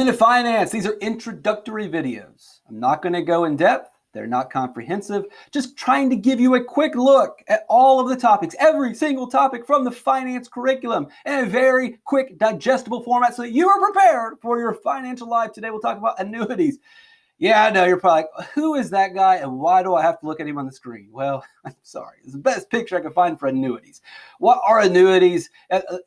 Into finance. These are introductory videos. I'm not going to go in depth. They're not comprehensive. Just trying to give you a quick look at all of the topics, every single topic from the finance curriculum in a very quick, digestible format so that you are prepared for your financial life. Today we'll talk about annuities. Yeah, I know, you're probably like, who is that guy and why do I have to look at him on the screen? Well, I'm sorry. It's the best picture I can find for annuities. What are annuities?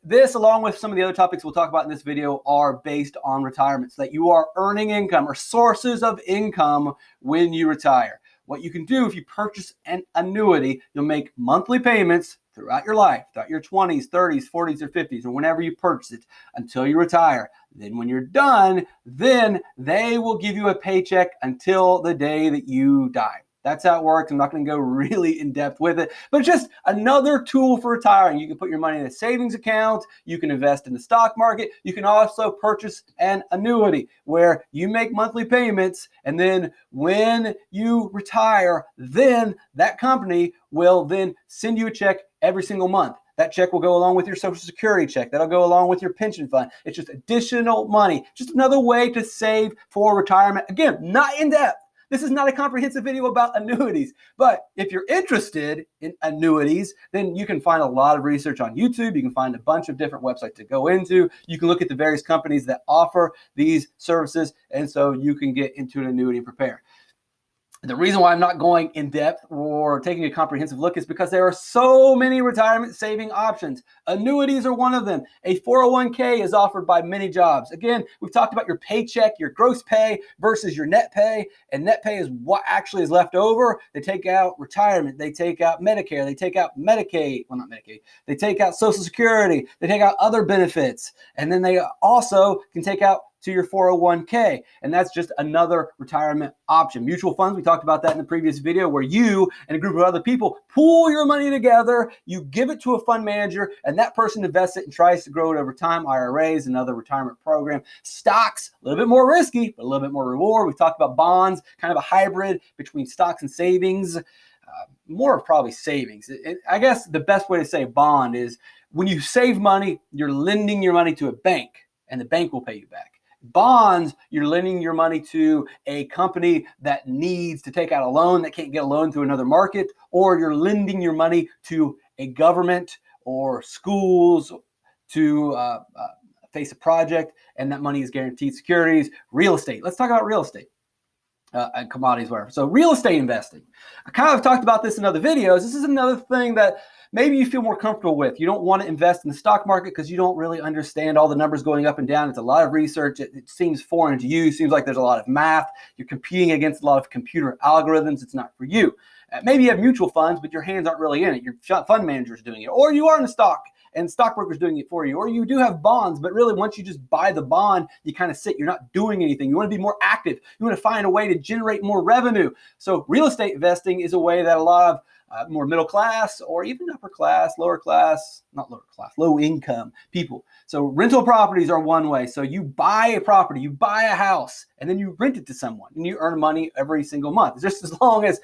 This, along with some of the other topics we'll talk about in this video, are based on retirement, so that you are earning income or sources of income when you retire. What you can do if you purchase an annuity, you'll make monthly payments throughout your life, throughout your 20s, 30s, 40s, or 50s, or whenever you purchase it until you retire. Then when you're done, then they will give you a paycheck until the day that you die. That's how it works. I'm not going to go really in depth with it, but it's just another tool for retiring. You can put your money in a savings account. You can invest in the stock market. You can also purchase an annuity where you make monthly payments, and then when you retire, then that company will then send you a check every single month. That check will go along with your Social Security check. That'll go along with your pension fund. It's just additional money, just another way to save for retirement. Again, not in depth. This is not a comprehensive video about annuities, but if you're interested in annuities, then you can find a lot of research on YouTube. You can find a bunch of different websites to go into. You can look at the various companies that offer these services, and so you can get into an annuity and prepare. The reason why I'm not going in depth or taking a comprehensive look is because there are so many retirement saving options. Annuities are one of them. A 401k is offered by many jobs. Again, we've talked about your paycheck, your gross pay versus your net pay, and net pay is what actually is left over. They take out retirement, they take out Medicare, they take out Medicaid, well, not Medicaid, they take out Social Security, they take out other benefits, and then they also can take out to your 401k, and that's just another retirement option. Mutual funds, we talked about that in the previous video, where you and a group of other people pool your money together, you give it to a fund manager, and that person invests it and tries to grow it over time. IRAs, another retirement program. Stocks, a little bit more risky, but a little bit more reward. We've talked about bonds, kind of a hybrid between stocks and savings. More probably savings. I guess the best way to say bond is when you save money, you're lending your money to a bank, and the bank will pay you back. Bonds, you're lending your money to a company that needs to take out a loan, that can't get a loan through another market, or you're lending your money to a government or schools to face a project, and that money is guaranteed securities. Real estate. Let's talk about real estate. And commodities, whatever. So real estate investing. I kind of talked about this in other videos. This is another thing that maybe you feel more comfortable with. You don't want to invest in the stock market because you don't really understand all the numbers going up and down. It's a lot of research. It seems foreign to you. It seems like there's a lot of math. You're competing against a lot of computer algorithms. It's not for you. Maybe you have mutual funds, but your hands aren't really in it. Your fund manager is doing it. Or you are in the stock and stockbrokers doing it for you. Or you do have bonds, but really once you just buy the bond, you kind of sit. You're not doing anything. You want to be more active. You want to find a way to generate more revenue. So real estate investing is a way that a lot of more middle class or even upper class, lower class, not lower class, low income people. So rental properties are one way. So you buy a property, you buy a house, and then you rent it to someone and you earn money every single month. Just as long as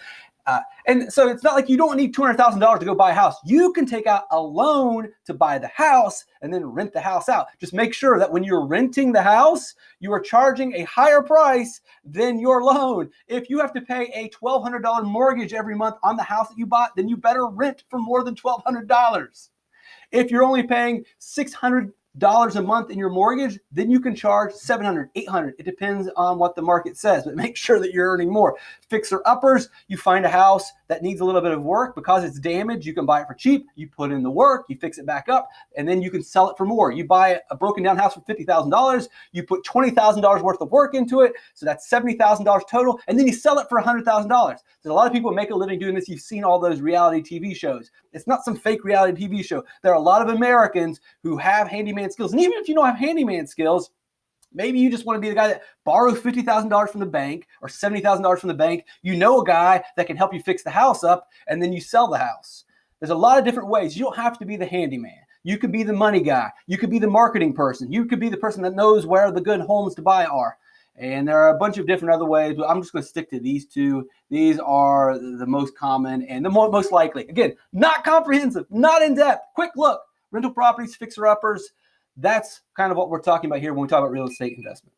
and so it's not like you don't need $200,000 to go buy a house. You can take out a loan to buy the house and then rent the house out. Just make sure that when you're renting the house, you are charging a higher price than your loan. If you have to pay a $1,200 mortgage every month on the house that you bought, then you better rent for more than $1,200. If you're only paying $600 a month in your mortgage, then you can charge $700, $800. It depends on what the market says, but make sure that you're earning more. Fixer uppers, you find a house that needs a little bit of work because it's damaged. You can buy it for cheap. You put in the work, you fix it back up, and then you can sell it for more. You buy a broken down house for $50,000. You put $20,000 worth of work into it. So that's $70,000 total. And then you sell it for $100,000. There's a lot of people who make a living doing this. You've seen all those reality TV shows. It's not some fake reality TV show. There are a lot of Americans who have handyman skills. And even if you don't have handyman skills, maybe you just want to be the guy that borrows $50,000 from the bank or $70,000 from the bank. You know a guy that can help you fix the house up, and then you sell the house. There's a lot of different ways. You don't have to be the handyman. You could be the money guy. You could be the marketing person. You could be the person that knows where the good homes to buy are. And there are a bunch of different other ways, but I'm just going to stick to these two. These are the most common and the most likely. Again, not comprehensive, not in depth. Quick look. Rental properties, fixer-uppers. That's kind of what we're talking about here when we talk about real estate investment.